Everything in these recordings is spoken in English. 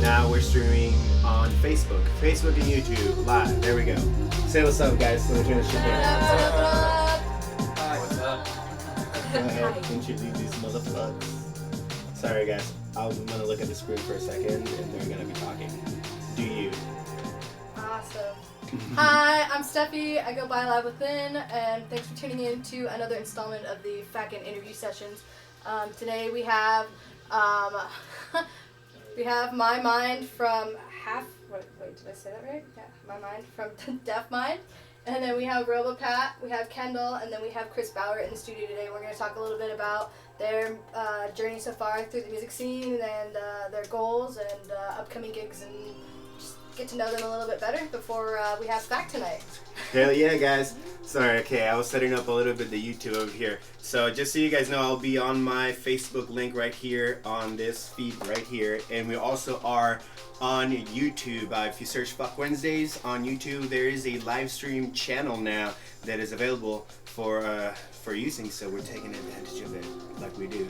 Now we're streaming on Facebook and YouTube live. There we go. Say what's up, guys. So we're doing shit here. Hi, what's up? Go ahead, introduce these motherfuckers. Sorry, guys. I'm gonna look at the screen for a second, and they're gonna be talking. Do you? Awesome. Hi, I'm Steffi. I go by Live Within, and thanks for tuning in to another installment of the FAK interview sessions. Today we have My Mind from Wait, did I say that right? Yeah, My Mind from Deaf Mind. And then we have RoboPat, we have Kendall, and then we have Chris Bauer in the studio today. We're going to talk a little bit about their journey so far through the music scene and their goals and upcoming gigs, and just get to know them a little bit better before we have FAK tonight. Hell yeah, guys. Sorry, okay, I was setting up a little bit the YouTube over here. So just so you guys know, I'll be on my Facebook link right here on this feed right here. And we also are on YouTube. If you search FAK Wednesdays on YouTube, there is a live stream channel now that is available for using. So we're taking advantage of it like we do.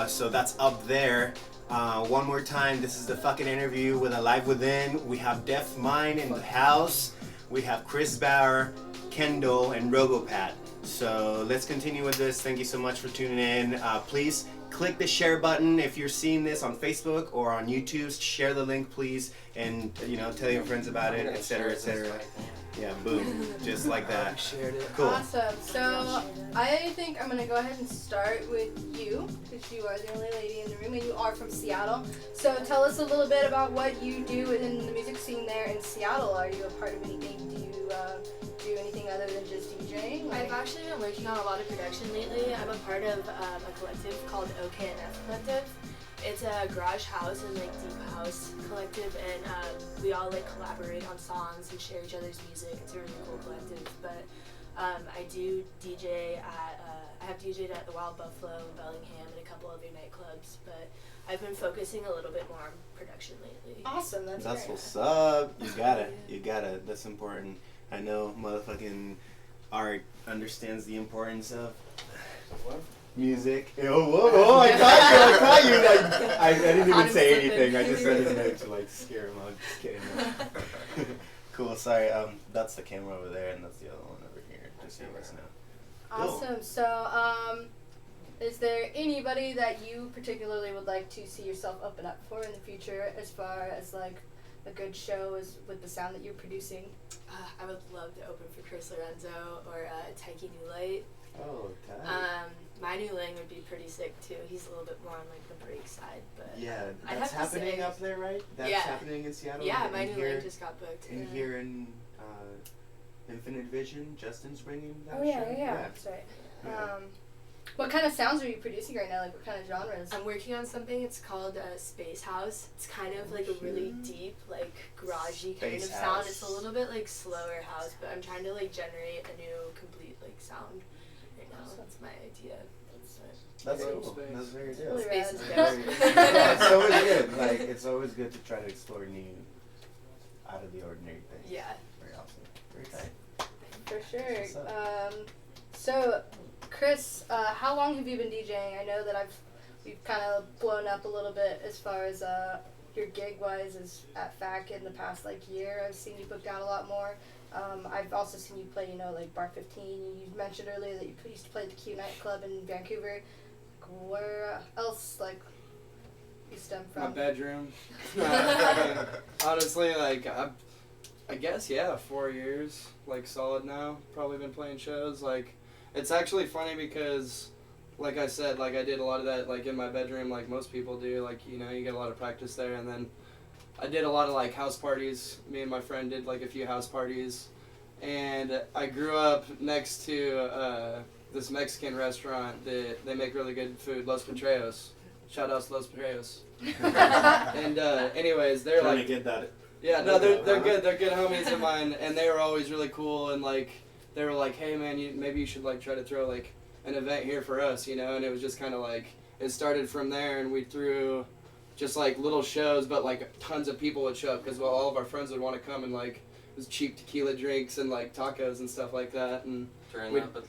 So that's up there. One more time, this is the fucking interview with a Live Within. We have Deaf Mind in the house. We have Chris Bauer, Kendall, and RoboPat. So let's continue with this. Thank you so much for tuning in. Please click the share button if you're seeing this on Facebook or on YouTube. Share the link, please, and tell your friends about it, etc., etc. Yeah, boom, just like that. Cool. Awesome. So I think I'm gonna go ahead and start with you, because you are the only lady in the room, and you are from Seattle. So tell us a little bit about what you do in the music scene there in Seattle. Are you a part of anything? Do you do anything other than just DJing? I've actually been working on a lot of production lately. I'm a part of a collective called OKNF Collective. It's a garage house and deep house collective, and we all collaborate on songs and share each other's music. It's a really cool collective. But I do DJ I have DJed at the Wild Buffalo in Bellingham and a couple other nightclubs. But I've been focusing a little bit more on production lately. Awesome, that's what's up. You gotta. That's important. I know motherfucking art understands the importance of music. Oh, I caught you. I didn't even say anything. I just said his name to scare him. I'm just kidding. Cool. Sorry. That's the camera over there, and that's the other one over here. Just so you guys know. Awesome. Cool. So, is there anybody that you particularly would like to see yourself open up for in the future, as far as a good show is with the sound that you're producing? I would love to open for Chris Lorenzo or Taiki New Light. Oh, tight. My New Lang would be pretty sick too. He's a little bit more on the break side, but yeah, that's happening up there, right? That's happening in Seattle. Yeah, My New Lang just got booked. And here in Infinite Vision, Justin's bringing that show. Yeah, that's right. What kind of sounds are you producing right now? What kind of genres? I'm working on something. It's called Space House. It's kind of a really deep, garagey kind of sound. It's a little bit slower house, but I'm trying to generate a new complete sound right now. That's my idea. That's cool. That's very good. Space is It's always good. It's always good to try to explore new, out of the ordinary things. Yeah. Very awesome. Very tight. For sure. So, Chris, how long have you been DJing? I know that we've kind of blown up a little bit as far as your gig-wise is at FAK in the past year. I've seen you booked out a lot more. I've also seen you play, Bar 15. You mentioned earlier that you used to play at the Q nightclub in Vancouver. Where else, you stem from? My bedroom. Honestly, I guess, 4 years, solid now. Probably been playing shows. It's actually funny because, like I said, I did a lot of that, in my bedroom, like most people do. You get a lot of practice there, and then I did a lot of, house parties. Me and my friend did, a few house parties. And I grew up next to this Mexican restaurant that they make really good food, Los Patreos. Shout out to Los Patreos. And anyways, they're trying to get that. Yeah, no, they're good. They're good homies of mine, and they were always really cool. And they were like, hey man, maybe you should try to throw an event here for us, And it was just kind of it started from there, and we threw just little shows, but tons of people would show up because all of our friends would want to come, and it was cheap tequila drinks and tacos and stuff like that, and we'd bring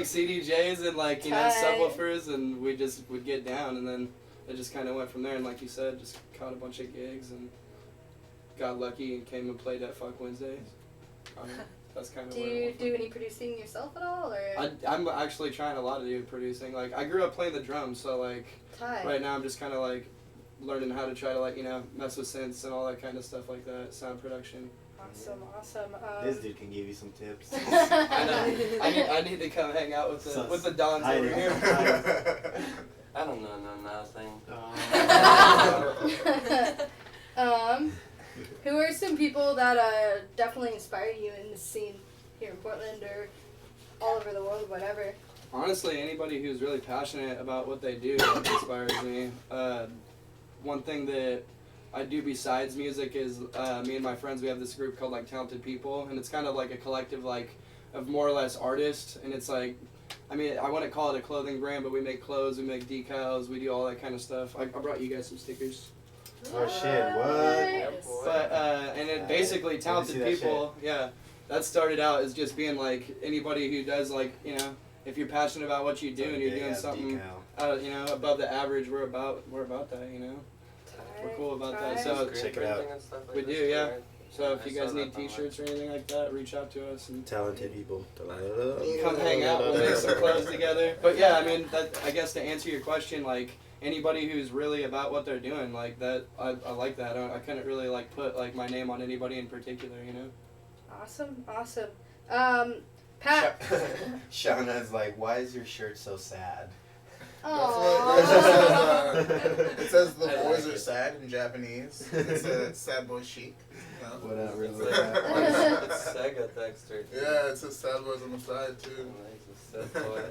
CDJs and subwoofers, and we'd get down, and then it just kind of went from there. And like you said, just caught a bunch of gigs and got lucky and came and played at FAK Wednesdays. That's kind of Do you do any producing yourself at all, or? I'm actually trying a lot to do producing. Like, I grew up playing the drums, so like Tight. right now I'm just kind of like learning how to try to like mess with synths and all that kind of stuff like that, sound production. Awesome. This dude can give you some tips. I know. I need to come hang out with the Dons over here. I don't know nothing. Who are some people that definitely inspire you in the scene here in Portland or all over the world, whatever? Honestly, anybody who's really passionate about what they do inspires me. One thing that I do besides music is me and my friends, we have this group called like Talented People, and it's kind of like a collective like of more or less artists, and it's like, I mean, I wouldn't call it a clothing brand, but we make clothes, we make decals, we do all that kind of stuff. I brought you guys some stickers. Oh shit, what? Yeah, boy. But and it basically Talented see that People, yeah, that started out as just being like anybody who does like, if you're passionate about what you do and you're doing something above the average, we're about that, We're cool about that. So check it out. we do, yeah. So if you guys need T-shirts or anything like that, reach out to us and Talented people. come hang out. We'll make some clothes together. But yeah, I mean, I guess to answer your question, like anybody who's really about what they're doing, like that, I like that. I couldn't really like put like my name on anybody in particular, Awesome. Pat. Shauna's like, why is your shirt so sad? Aww. It says the boys are sad in Japanese. It's a sad boy chic. What up, It's really? Sega texture. Yeah, it says sad boys on the side too. Nice, sad boy.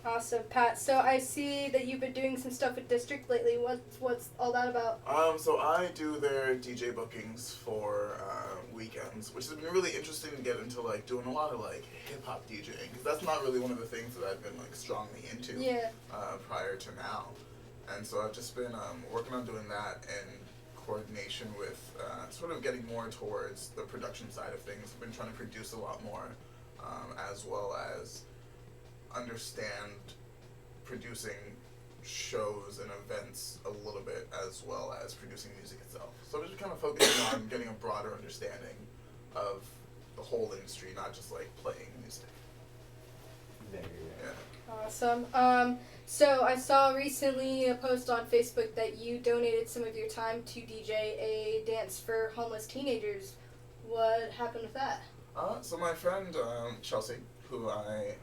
Awesome, Pat. So I see that you've been doing some stuff with District lately. What's all that about? So I do their DJ bookings for weekends, which has been really interesting to get into, like doing a lot of like hip hop DJing, because that's not really one of the things that I've been like strongly into prior to now. And so I've just been working on doing that in coordination with sort of getting more towards the production side of things. I've been trying to produce a lot more, as well as understand producing shows and events a little bit, as well as producing music itself. So I'm just kind of focusing on getting a broader understanding of the whole industry, not just like playing music. Yeah. Awesome. So I saw recently a post on Facebook that you donated some of your time to DJ a dance for homeless teenagers. What happened with that? So my friend Chelsea, who I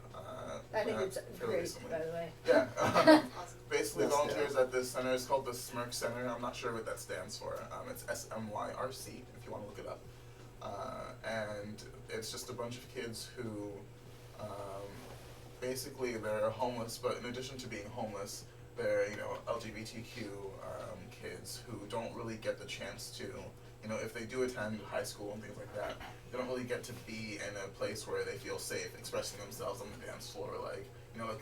think met it's fairly great, recently. by the way. Yeah. Basically That's volunteers at this center. It's called the Smirk Center. I'm not sure what that stands for. It's SMYRC if you want to look it up. And it's just a bunch of kids who basically they're homeless, but in addition to being homeless, they're LGBTQ kids who don't really get the chance to, if they do attend high school and things like that, they don't really get to be in a place where they feel safe expressing themselves on the dance floor. Like,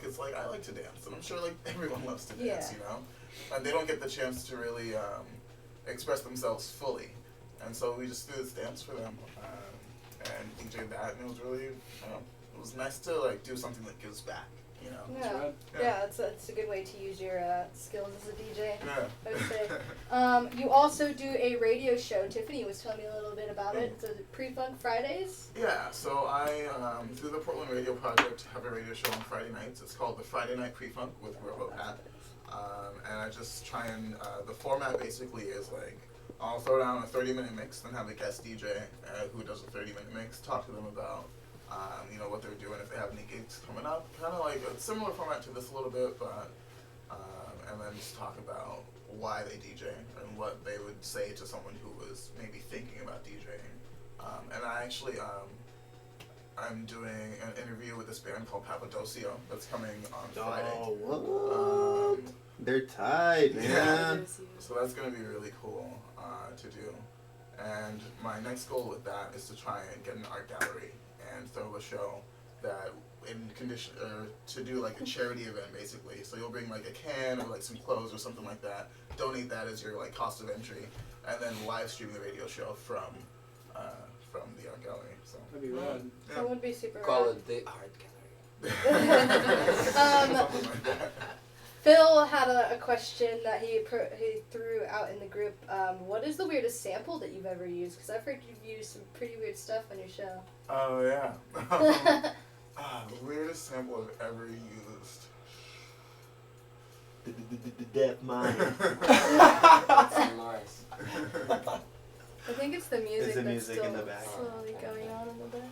it's like, I like to dance, and I'm sure like everyone loves to dance, and they don't get the chance to really express themselves fully. And so we just did this dance for them and DJ'd that, and it was really, it was nice to like do something that gives back, Yeah, right. yeah, that's a good way to use your skills as a DJ. Yeah. I would say. You also do a radio show. Tiffany was telling me a little bit about it. It's Pre-Funk Fridays. Yeah, so I, through the Portland Radio Project, have a radio show on Friday nights. It's called the Friday Night Pre-Funk with RoboPat. And I just try and, the format basically is like, I'll throw down a 30-minute mix, then have a guest DJ who does a 30-minute mix, talk to them about what they're doing, if they have any gigs coming up. Kind of like a similar format to this a little bit, but, and then just talk about why they DJ and what they would say to someone who was maybe thinking about DJing. And I actually, I'm doing an interview with this band called Papadosio that's coming on Friday. Oh, what? They're tight, man. Yeah. So that's going to be really cool to do. And my next goal with that is to try and get an art gallery and throw a show that to do like a charity event basically. So you'll bring like a can or like some clothes or something like that, donate that as your like cost of entry, and then live stream the radio show from the art gallery. So That'd be rad. That would be super Call rad. it the art gallery. something like that. Phil had a question that he threw out in the group. What is the weirdest sample that you've ever used? Because I've heard you've used some pretty weird stuff on your show. Oh, yeah. Weirdest sample I've ever used. The deaf mind. That's nice. I think it's the music It's the that's music still in the back. slowly going on in the back.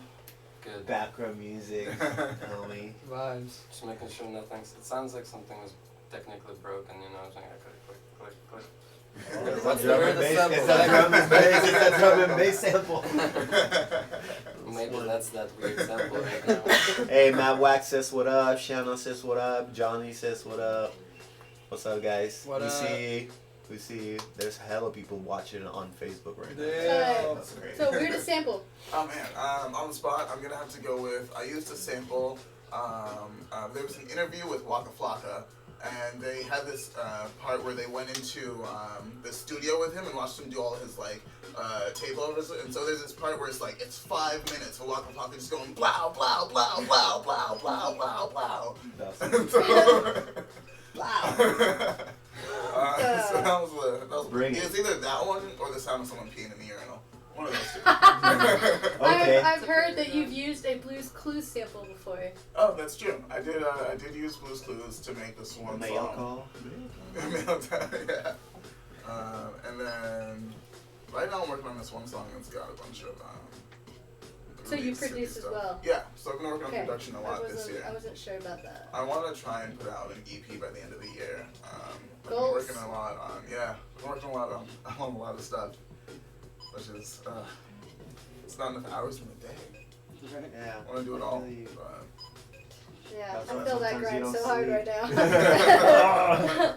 Good. Background music, homie. Vibes. Just making sure nothing's. It sounds like something was technically broken, you know. I'm saying, click. What's the Drum and weirdest bass. sample? It's that drum and bass. It's that drum and bass sample. Maybe that's that weird sample right now. Hey, Matt Wax says what up. Shannon says what up. Johnny says what up. What's up, guys? What up? We see there's hella people watching on Facebook right now. Damn. That's great. So weirdest sample. Oh man, on the spot, I'm gonna have to go with. I used to sample. There was an interview with Waka Flocka, and they had this part where they went into the studio with him and watched him do all his like takeovers. And so there's this part where it's like it's 5 minutes of Waka Flocka just going blow blow blow blow blow blow blow blow. So that was Bring it it. was either that one or the sound of someone peeing in the urinal. One of those two. Okay. I've heard that you've used a Blue's Clues sample before. Oh, that's true. I did use Blue's Clues to make this one Mail song. call. Mail time, yeah. And then right now I'm working on this one song that's got a bunch of So you really sick produce as stuff. well? Yeah, so I've been working Okay. on production a lot this year. I wasn't sure about that. I want to try and put out an EP by the end of the year. I've been Goals? working a lot on I'm working a lot on a lot of stuff, which is it's not enough hours in the day. Yeah. I want to do it all. I feel you. But Yeah, That's I why feel that sometimes you grind don't so hard sleep. right now.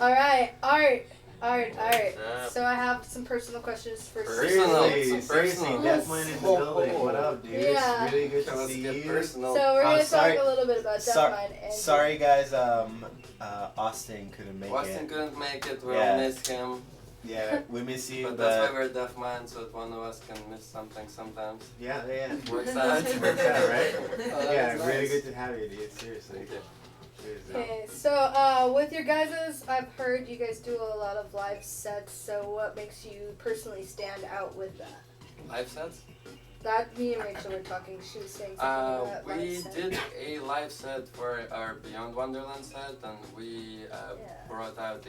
Alright, Art. Yeah. So I have some personal questions for Personal. Seriously, Some personal. Deaf Mind in the building. What up, dude? Yeah. It's really good to Let's see get you. personal. So we're gonna sorry. talk a little bit about Sor- Deaf Mind and Sorry, guys. Austin couldn't make Austin it. couldn't make it. We'll Yeah. miss him. Yeah, we miss you, But but that's why we're deaf man, so that one of us can miss something sometimes. yeah. Works out. Works out, right? Yeah, that's really nice. good to have you, dude. Seriously. Thank you. Seriously. Okay, so with your guys's, I've heard you guys do a lot of live sets. So what makes you personally stand out with that? Live sets? That me and Rachel were talking. She was saying something about live We set. did a live set for our Beyond Wonderland set, and we brought out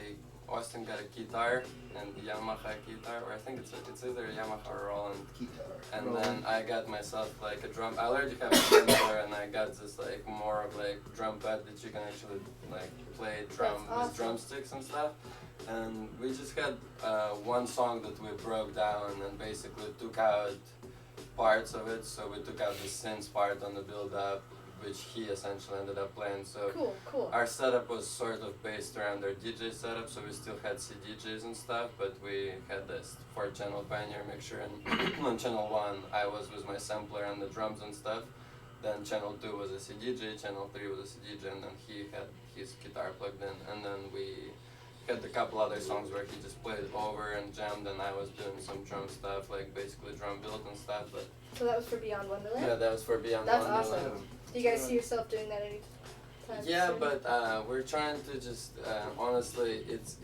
Austin got a guitar and Yamaha guitar, or I think it's either Yamaha or Roland. And then I got myself like a drum. I already have a sampler, and I got this like more of like drum pad that you can actually like play drum That's awesome. with drumsticks and stuff. And we just had one song that we broke down and basically took out parts of it. So we took out the synth part on the build up, which he essentially ended up playing. So Cool. our setup was sort of based around our DJ setup, so we still had CDJs and stuff, but we had this 4-channel Pioneer mixture, and on channel 1 I was with my sampler and the drums and stuff. Then channel 2 was a CDJ, channel 3 was a CDJ, and then he had his guitar plugged in, and then we had a couple other songs where he just played over and jammed, and I was doing some drum stuff, like basically drum build and stuff, but So that was for Beyond Wonderland? yeah, that was for Beyond That's Wonderland. awesome. Do you guys see yourself doing that anytime Yeah, soon? but we're trying to just honestly, it's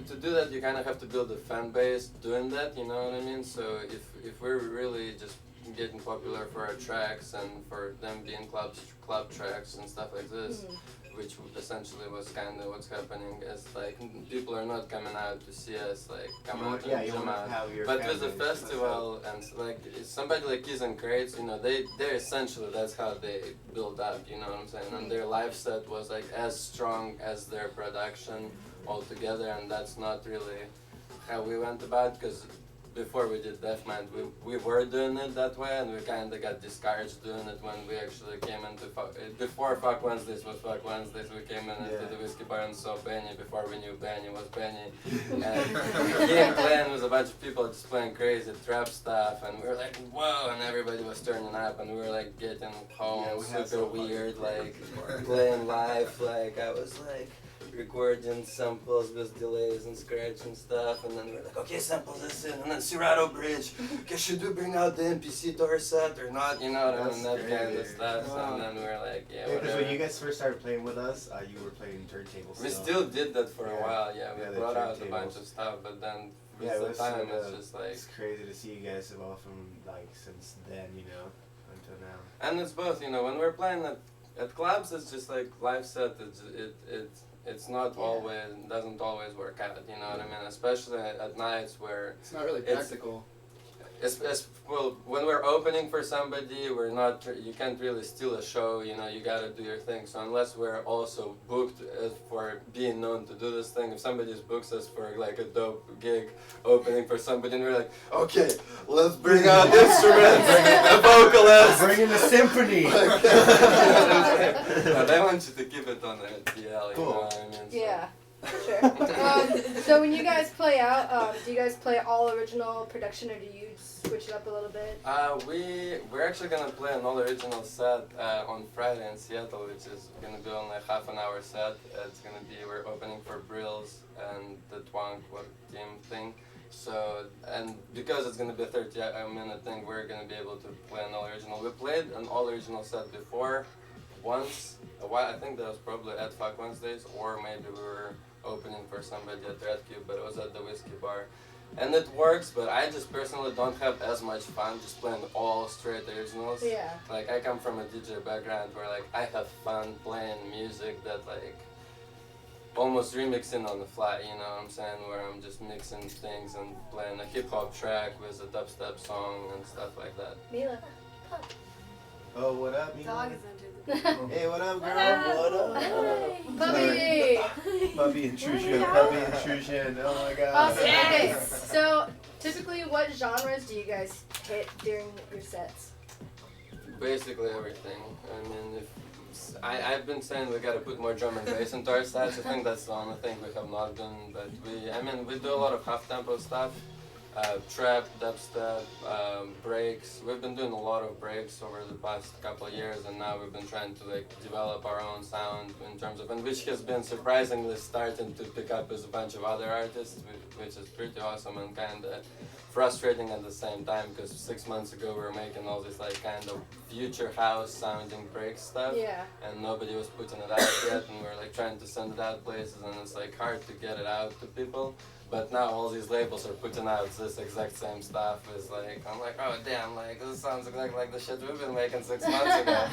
to do that you kind of have to build a fan base doing that. You know what I mean? So if we're really just getting popular for our tracks and for them being club tracks and stuff like this, which essentially was kind of what's happening, is like people are not coming out to see us like come out Yeah, and you jam want to out. have your But with the fan base, that's festival and like somebody like Keys and Crates, you know, they're essentially that's how they build up, you know what I'm saying? And their live set was like as strong as their production altogether, and that's not really how we went about, because before we did Deaf Mind, we were doing it that way, and we kind of got discouraged doing it when we actually came into before FAK Wednesdays was FAK Wednesdays. We came in into the whiskey bar and saw Benny before we knew Benny was Benny, and he came playing with a bunch of people just playing crazy trap stuff, and we were like, whoa, and everybody was turning up, and we were like getting home Yeah, we had super some fun. weird, like playing live, like I was like, recording samples with delays and scratch and stuff, and then we're like, okay, sample this in, and then Serato Bridge. Okay, should we bring out the MPC to our set or not? You know what I mean? That kind of stuff. Wow. And then we're like, yeah, Because whatever. when you guys first started playing with us, you were playing turntables. We so- still did that for a Yeah. while. Yeah, we Yeah, the brought out a turntables. bunch of stuff, but then with Yeah, it the was time, sort it's of- just like. It's crazy to see you guys evolve from like since then, you know, until now. And it's both, you know, when we're playing at clubs, it's just like live set. It's not Yeah. always doesn't always work out. You know what I mean? Especially at nights where It's not really It's- practical. well, when we're opening for somebody, we're not. You can't really steal a show. You know, you gotta do your thing. So unless we're also booked for being known to do this thing, if somebody books us for like a dope gig opening for somebody, and we're like, okay, let's bring out instruments, a vocalist. Bring in the symphony. No, they want you to keep it on the DL, you Cool. know what I mean? So- Yeah, sure. So when you guys play out, do you guys play all original production, or do you switch it up a little bit? We're actually gonna play an all original set on Friday in Seattle, which is gonna be only a half an hour set. It's gonna be we're opening for Brills and the Twang team thing. So and because it's gonna be a 30-minute thing, we're gonna be able to play an all original. We played an all original set before, once a while. I think that was probably at FAK Wednesdays, or maybe we were opening for somebody at Red Cube, but it was at the whiskey bar. And it works, but I just personally don't have as much fun just playing all straight originals. Yeah. Like I come from a DJ background where like I have fun playing music that like almost remixing on the fly, you know what I'm saying? Where I'm just mixing things and playing a hip hop track with a dubstep song and stuff like that. Mila. Oh, what up, Dog Mila? is entered the Hey, what up, girl? What What up? Puppy. Puppy intrusion, puppy intrusion. Oh my god. Awesome. Yes. Okay, so typically, what genres do you guys hit during your sets? Basically everything. I mean, if I've been saying we gotta put more drum and bass into our sets. I think that's the only thing we have not done. But we do a lot of half tempo stuff, trap, dubstep, breaks. We've been doing a lot of breaks over the past couple of years, and now we've been trying to like develop our own sound in terms of, and which has been surprisingly starting to pick up with a bunch of other artists, which is pretty awesome and kind of frustrating at the same time, because 6 months ago we were making all this like kind of future house sounding break stuff, Yeah. and nobody was putting it out yet, and we're like trying to send it out places, and it's like hard to get it out to people. But now all these labels are putting out this exact same stuff. Is like I'm like, oh damn, like this sounds exactly like the shit we've been making 6 months ago.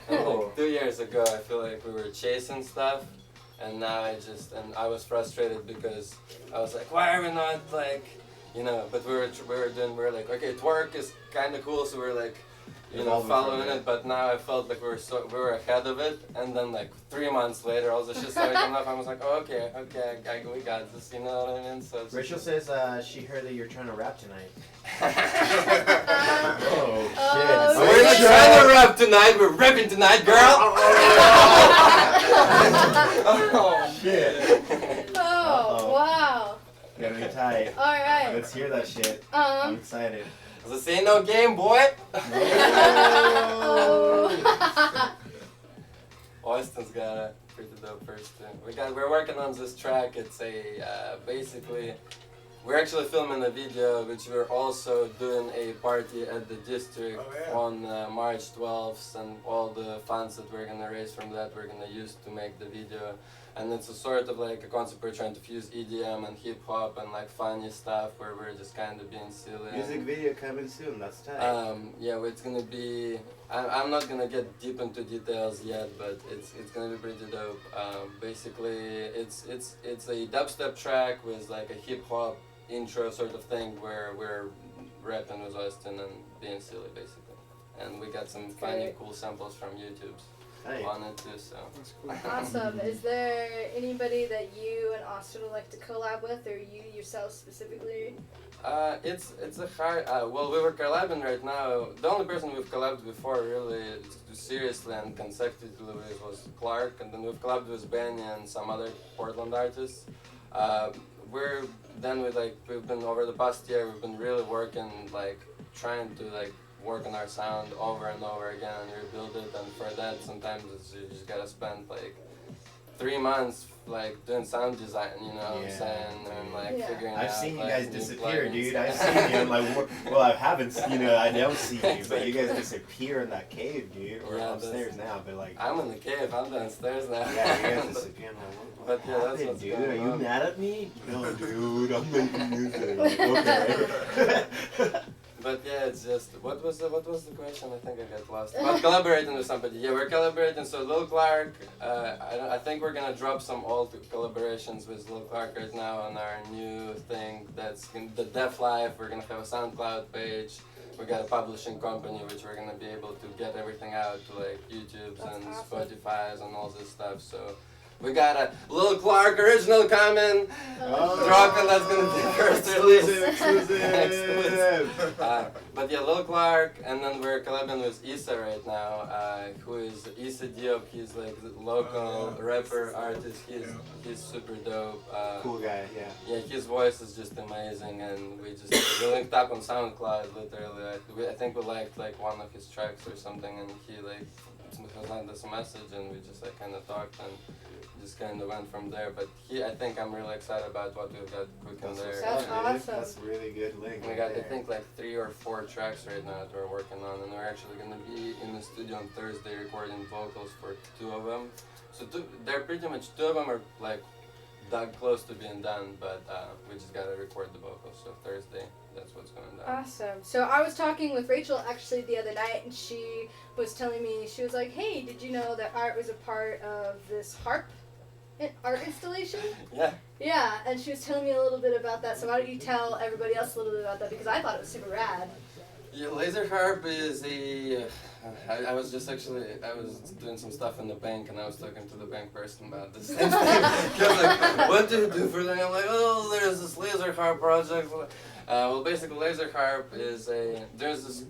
And like 2 years ago, I feel like we were chasing stuff, and now I was frustrated because I was like, why are we not like, you know? But we were like, okay, twerk is kind of cool, so we're like, you know, Evolving following from it. But now I felt like we were ahead of it, and then like 3 months later, all the shit started coming up. I was like, oh, okay, we got this. You know what I mean? So it's Rachel says she heard that you're trying to rap tonight. Oh Oh, shit. We're not trying to rap tonight, we're rapping tonight, girl! Oh shit. Oh, wow. Gotta be tight. All right. Let's hear that shit. I'm Um. excited. This ain't no game, boy! Oh. Austin's got a pretty dope first tune. We're working on this track. It's basically, we're actually filming a video, which we're also doing a party at the district on March 12th, and all the funds that we're gonna raise from that we're gonna use to make the video. And it's a sort of like a concept we're trying to fuse EDM and hip hop and like funny stuff where we're just kind of being silly. Music video coming soon. That's tight. Yeah, well, it's gonna be. I'm not gonna get deep into details yet, but it's gonna be pretty dope. Basically, it's a dubstep track with like a hip hop intro sort of thing where we're rapping with Austin and being silly basically, and we got some funny, Great. cool samples from YouTube Tight. on it too. So. That's cool. Awesome. Is there anybody that you and Austin would like to collab with, or you yourself specifically? It's a hard. Well, we were collabing right now. The only person we've collabed before really seriously and consecutively was Clark, and then we've collabed with Benny and some other Portland artists. We've been over the past year. We've been really working trying to work on our sound over and over again and rebuild it. And for that, sometimes you just gotta spend 3 months like doing sound design, you know what I'm Yeah. saying, and like Yeah. figuring I've out seen you like, guys new disappear, plugins. dude. I've seen you. I'm like, well, I haven't, I don't see you, but you guys disappear in that cave, dude. Or Yeah, upstairs now, but like, I'm in the cave. I'm downstairs now. yeah, you guys disappear. I'm like, But yeah, that's happened, what's dude? going Are you on. mad at me? No, dude. I'm making music. Okay. But yeah, it's just what was the question? I think I got lost. About collaborating with somebody. Yeah, we're collaborating. So Lil Clark, I think we're gonna drop some old collaborations with Lil Clark right now on our new thing. That's in the Def Life. We're gonna have a SoundCloud page. We got a publishing company which we're gonna be able to get everything out to like YouTube's That's and awesome. Spotify's and all this stuff. So. We got a Lil Clark original coming, Oh. dropping. That's gonna be first release. Exclusive. But yeah, Lil Clark, and then we're collabing with Issa right now, who is Issa Diop. He's like the local rapper artist. He's super dope. Cool guy, yeah. Yeah, his voice is just amazing, and we linked up on SoundCloud literally. I think we liked like one of his tracks or something, and he like sent us a message, and we just like kind of talked and just kind of went from there. But I think I'm really excited about what we've got cooking there. That's awesome. That's a really good link. We got, I think, like 3 or 4 tracks right now that we're working on, and we're actually going to be in the studio on Thursday recording vocals for 2 of them. So they're pretty much, 2 of them are like close to being done, but we just got to record the vocals. So Thursday, that's what's going down. Awesome. So I was talking with Rachel actually the other night, and she was telling me, she was like, hey, did you know that Art was a part of this harp art installation? Yeah. Yeah, and she was telling me a little bit about that, so why don't you tell everybody else a little bit about that, because I thought it was super rad. Yeah, laser harp is I was doing some stuff in the bank, and I was talking to the bank person about this. He was like, what do you do for them? I'm like, oh, there's this laser harp project. Well, basically, laser harp is there's this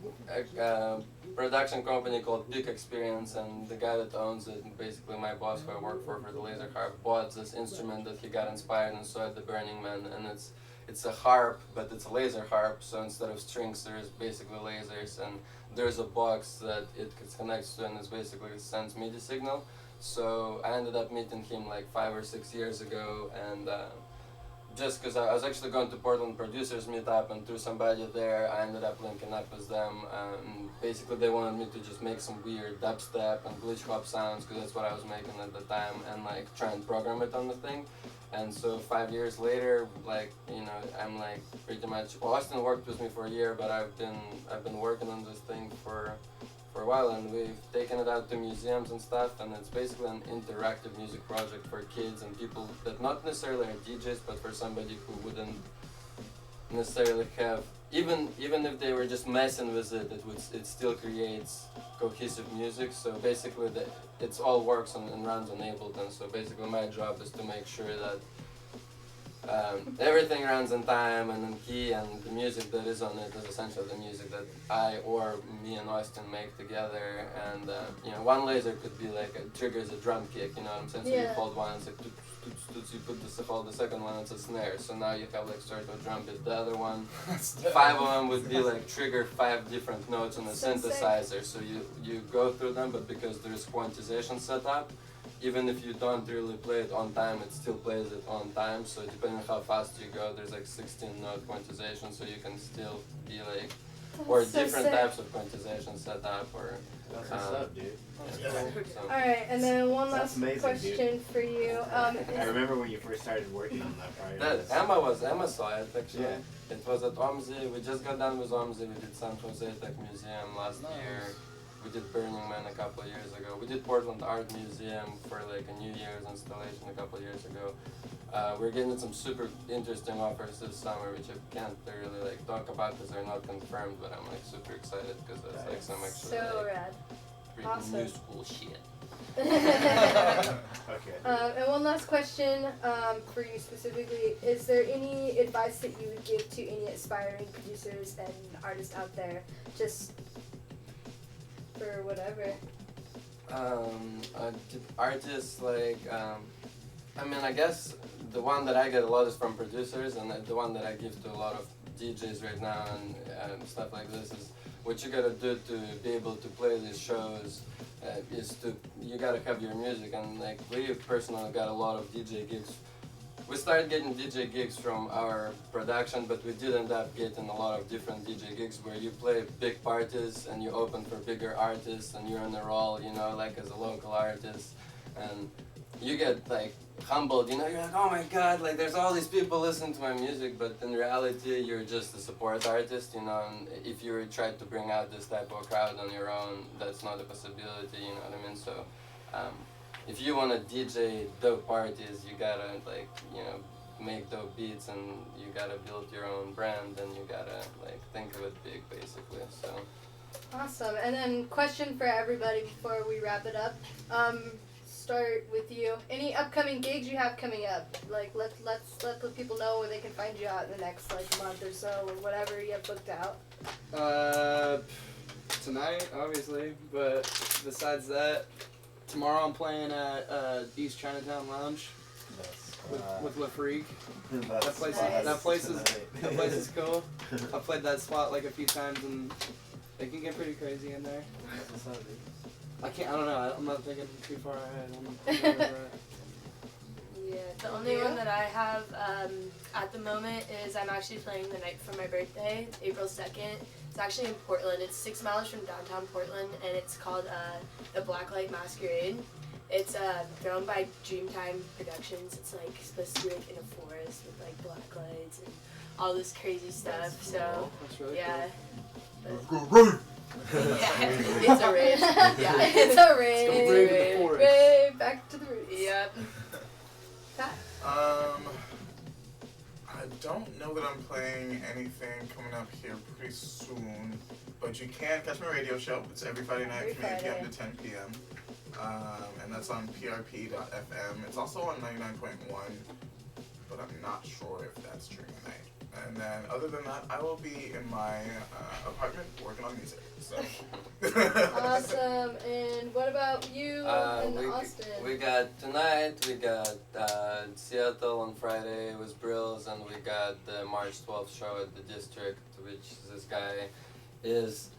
production company called FAK Experience, and the guy that owns it, basically my boss who I work for the laser harp, bought this instrument that he got inspired and saw at the Burning Man, and it's a harp, but it's a laser harp, so instead of strings there's basically lasers, and there's a box that it connects to, and it's basically sends MIDI signal. So I ended up meeting him like 5 or 6 years ago, and just because I was actually going to Portland Producers Meetup, and through somebody there I ended up linking up with them. Basically they wanted me to just make some weird dubstep and glitch hop sounds, because that's what I was making at the time, and like try and program it on the thing. And so 5 years later, like, you know, I'm like pretty much, well, Austin worked with me for a year, but I've been working on this thing for a while, and we've taken it out to museums and stuff, and it's basically an interactive music project for kids and people that not necessarily are DJs, but for somebody who wouldn't necessarily have, even if they were just messing with it, it still creates cohesive music. So basically it's all works and runs on Ableton. So basically my job is to make sure that everything runs in time and in key, and the music that is on it is essentially the music that I or me and Austin make together. And you know, one laser could be like triggers a drum kick, you know what I'm saying? So you hold one, it's like you hold the second one, it's a snare. So now you have like sort of a drum beat. The other one, 5 of them would be like trigger 5 different notes on a synthesizer. So you go through them, but because there's quantization set up, even if you don't really play it on time, it still plays it on time. So depending on how fast you go, there's like 16 note quantization, so you can still be like, or so different sick. types of quantization set up, or That's what's up, dude. so. Alright, and then one That's last amazing, question for you. I remember when you first started working on that project. Emma saw it actually. Yeah. It was at OMSI. We just got done with OMSI. We did San Jose Tech Museum last year. We did Burning Man a couple of years ago. We did Portland Art Museum for like a New Year's installation a couple of years ago. We're getting some super interesting offers this summer, which I can't really like talk about because they're not confirmed. But I'm like super excited because that's like some actually so like, rad. pretty Awesome. new school shit. Okay. And one last question for you specifically. Is there any advice that you would give to any aspiring producers and artists out there, just for whatever? Artists like, I mean, I guess the one that I get a lot is from producers, and the one that I give to a lot of DJs right now and stuff like this is what you gotta do to be able to play these shows is you gotta have your music, and like we personally got a lot of DJ gigs. We started getting DJ gigs from our production, but we did end up getting a lot of different DJ gigs where you play big parties and you open for bigger artists and you're on the roll, you know, like as a local artist, and you get like humbled, you know, you're like, oh my god, like there's all these people listening to my music, but in reality you're just a support artist, you know, and if you try to bring out this type of crowd on your own, that's not a possibility, you know what I mean? So if you want to DJ dope parties, you gotta like, you know, make dope beats, and you gotta build your own brand, and you gotta like think of it big, basically. So awesome. And then question for everybody before we wrap it up. Start with you. Any upcoming gigs you have coming up? Like let's let the people know where they can find you out in the next like month or so, or whatever you have booked out. Tonight, obviously, but besides that, tomorrow I'm playing at East Chinatown Lounge with La Freak. That place is cool. I've played that spot like a few times, and it can get pretty crazy in there. I don't know. I'm not thinking too far ahead. Yeah, the only one that I have at the moment is I'm actually playing the night for my birthday, April 2nd. It's actually in Portland. It's 6 miles from downtown Portland, and it's called the Blacklight Masquerade. It's thrown by Dreamtime Productions. It's like supposed to be like in a forest with like black lights and all this crazy stuff. So That's really yeah. cool. Yeah, it's a rave. Yeah, It's a rave. Let's go rave in the forest. Rave back to the roots. Yep. Pat? I don't know that I'm playing anything coming up here pretty soon, but you can catch my radio show. It's every Friday night from 8 p.m. to 10 p.m. And that's on prp.fm. It's also on 99.1, but I'm not sure if that's during the night. And then other than that, I will be in my apartment working on music. So. Awesome. And what about you in Austin? we got tonight, we got Seattle on Friday with Brills, and we got the March 12th show at the District, which this guy is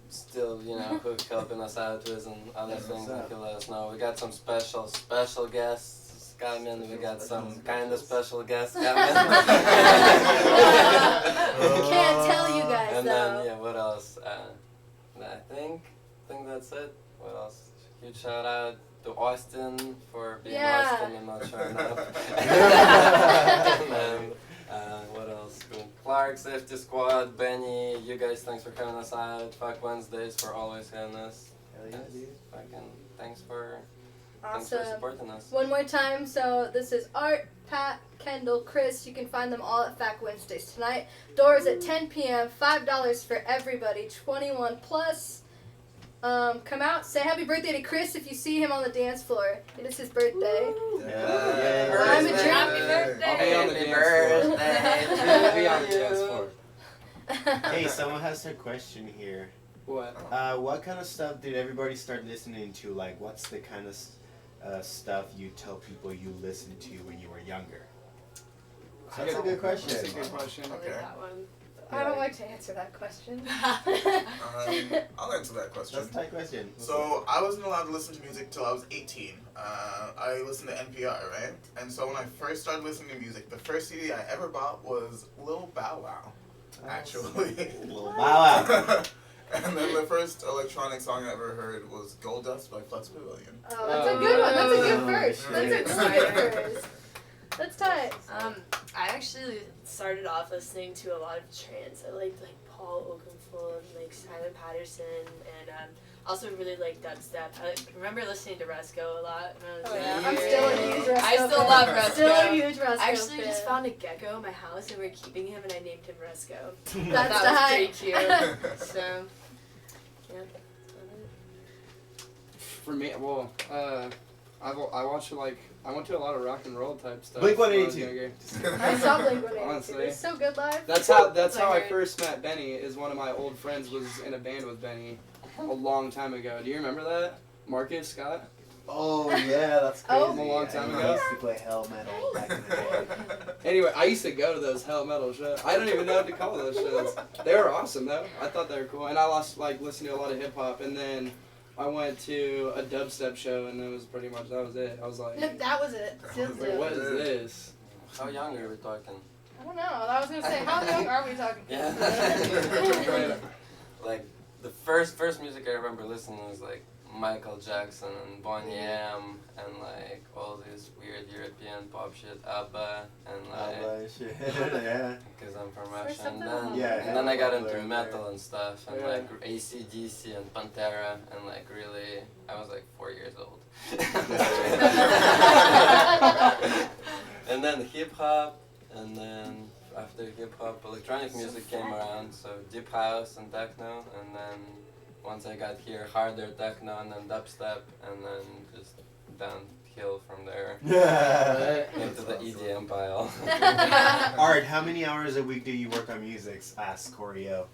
still, you know, helping us out with and other things, and he'll let us know. We got some special guests coming. We got some kind of special guests coming. Can't tell you guys And though. then yeah, what else? I think that's it. What else? Huge shout out to Austin for being Austin and not showing up. And then, what else? Clark, Safety Squad, Benny, you guys, thanks for having us out. FAK Wednesdays for always having us. Hell yeah, dude. Fucking thanks for Awesome. supporting us. One more time. So this is Art, Pat, Kendall, Chris. You can find them all at FAK Wednesdays tonight. Doors at 10 p.m. $5 for everybody. 21 plus. Come out. Say happy birthday to Chris if you see him on the dance floor. It is his birthday. Yeah. I'm a dream. Happy birthday. I'll be on the Happy dance floor. I'll be on the birthday dance to floor. Hey, someone has a question here. What? What kind of stuff did everybody start listening to? Like, what's the kind of stuff you tell people you listened to when you were younger? That's a good question. That's a good question. I like Okay. that one. I don't like to answer that question. I'll answer that question. That's a tight question. So I wasn't allowed to listen to music till I was 18. I listened to NPR, right? And so when I first started listening to music, the first CD I ever bought was Lil Bow Wow, actually. Lil Bow Wow. And then the first electronic song I ever heard was Gold Dust by Flex Pavilion. Oh, that's a good one. That's a good Oh, first. That's a shit. really good first. That's tight. I actually started off listening to a lot of trance. I liked like Paul Oakenfold and like Simon Patterson, and also really like dubstep. I remember listening to Resco a lot when I was Oh, yeah. younger. I'm still a huge Resco I still fan. love Resco. Still a huge Resco I actually fan. just found a gecko in my house and we're keeping him, and I named him Resco. That's that was tight. pretty cute. So, yeah. For me, well, I went to a lot of rock and roll type stuff. Blink when I was 182. younger. I saw Blink-182. Honestly. It's so good live. That's how I heard. first met Benny. Is one of my old friends was in a band with Benny a long time ago. Do you remember that? Marcus Scott? Oh yeah, that's crazy. Oh. A long time I ago. used to play hell metal back in the day. Anyway, I used to go to those hell metal shows. I don't even know what to call those shows. They were awesome though. I thought they were cool, and I lost like listening to a lot of hip hop, and then I went to a dubstep show, and it was pretty much that was it. I was like, That was it. wait, what is this? How young are we talking? I don't know. I was gonna say, how young are we talking? Yeah. Like the first music I remember listening was like Michael Jackson and Boney M and like all this weird European pop shit, ABBA and like shit. Yeah. because I'm from First Russia, and something then Yeah, and then I got into popular, metal and stuff and Yeah. like AC/DC and Pantera and like really I was like 4 years old. And then hip hop, and then after hip hop, electronic music came around, so deep house and techno, and then once I got here, harder techno and then dubstep, and then just downhill from there into the EDM pile. Art, how many hours a week do you work on music? Asked Corio.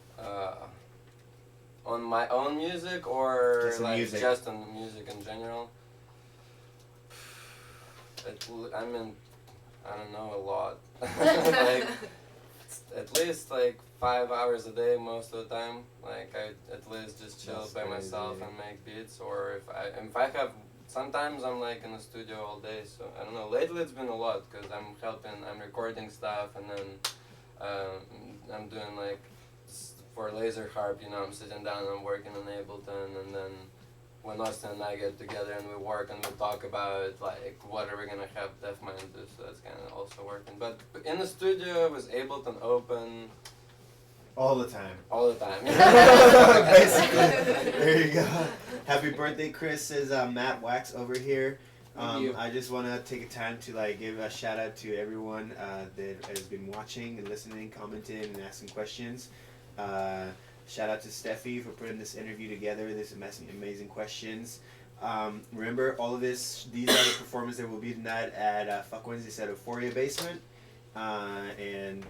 On my own music or Just on like music. just on music in general? I mean, I don't know, a lot. Like, at least like 5 hours a day most of the time. Like I at least just chill That's by crazy. myself and make beats, or if I have, sometimes I'm like in the studio all day. So I don't know. Lately it's been a lot because I'm recording stuff, and then I'm doing like for laser harp. You know, I'm sitting down and I'm working on Ableton, and then when Austin and I get together and we work and we talk about like what are we gonna have DeafMind do, so that's kind of also working. But in the studio, it was Ableton open All the time. all the time. Basically. There you go. Happy birthday, Chris, says Matt Wax over here. Thank you. I just want to take a time to like give a shout out to everyone that has been watching and listening, commenting, and asking questions. Shout out to Steffi for putting this interview together. This amazing questions. Remember, all of these are the performances that will be tonight at FAK Wednesdays at Euphoria Basement. And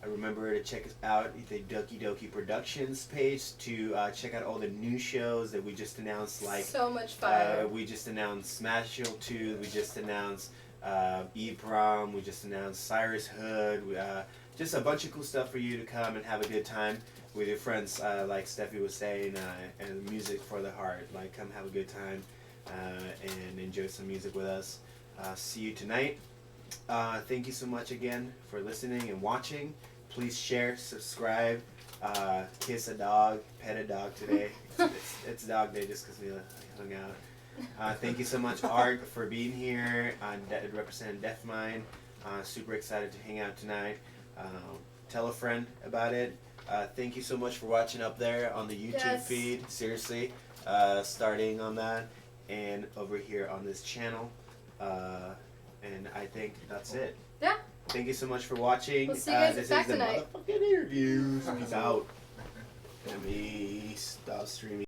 I remember to check us out at the Doki Doki Productions page to check out all the new shows that we just announced. Like So much fire. we just announced Smash Shield 2. We just announced E-Prom. We just announced Cyrus Hood. Just a bunch of cool stuff for you to come and have a good time with your friends, like Steffi was saying, and music for the heart. Like, come have a good time and enjoy some music with us. See you tonight. Thank you so much again for listening and watching. Please share, subscribe, kiss a dog, pet a dog today. It's dog day just because we hung out. Thank you so much, Art, for being here, representing DeafMind. Super excited to hang out tonight. Tell a friend about it. Thank you so much for watching up there on the YouTube feed. Seriously, starting on that and over here on this channel. And I think that's it. Yeah. Thank you so much for watching. We'll see you guys this back is the tonight. motherfucking interviews. Peace out. Let me stop streaming.